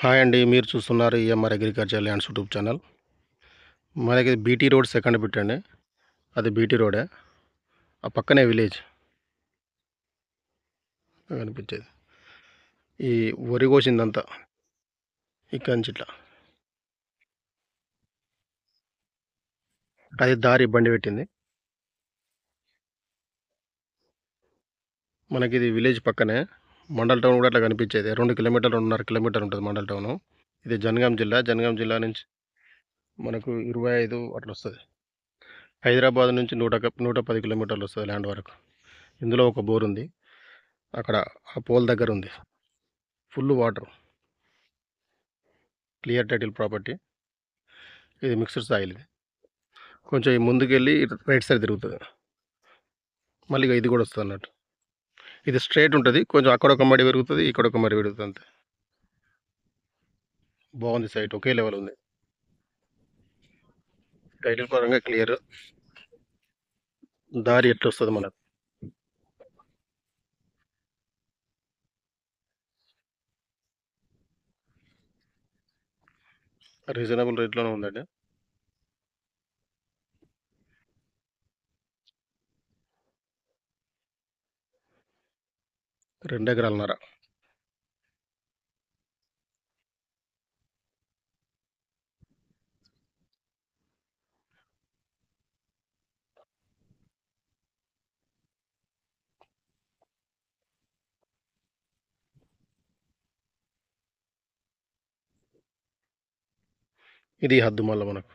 Hi అండి. మీరు చూస్తున్నారు EMR agriculture lands YouTube channel. మనకి బీటీ రోడ్ సెకండ్ బిట్ అండి. అది బీటీ రోడే. ఆ పక్కనే విలేజ్ కనిపించేది. ఈ వరి కోసిందంతా ఇక్కడి నుంచి ఇట్లా. అది దారి బండి పెట్టింది. మనకి ఇది విలేజ్ పక్కనే. మండల్ టౌన్ కూడా అట్లా కనిపించేది. 2 కిలోమీటర్లు 2.5 కిలోమీటర్ ఉంటుంది మండల్ టౌను. ఇది జనగాం జిల్లా. జనగాం జిల్లా నుంచి మనకు 25 అట్లా వస్తుంది. హైదరాబాద్ నుంచి 110 కిలోమీటర్లు వస్తుంది ల్యాండ్ వరకు. ఇందులో ఒక బోర్ ఉంది. అక్కడ ఆ పోల్ దగ్గర ఉంది. Full water. Clear title property. ఇది మిక్స్డ్ సాయిల్. ఇది కొంచెం ఈ ముందుకెళ్ళి రైట్ సైడ్ తిరుగుతుంది. మళ్ళీ ఇక ఇది కూడా వస్తుంది అన్నట్టు. ఇది స్ట్రైట్ ఉంటుంది. కొంచెం అక్కడ ఒక మడి పెరుగుతుంది, ఇక్కడ ఒక మడి పెరుగుతుంది అంతే. బాగుంది సైట్. ఒకే లెవెల్ ఉంది. టైటిల్ పరంగా క్లియర్. దారి ఎట్లా వస్తుంది మనకు. రీజనబుల్ రేట్లోనే ఉందండి. రెండు ఎకరాలన్నర. ఇది హద్దు మళ్ళీ మనకు.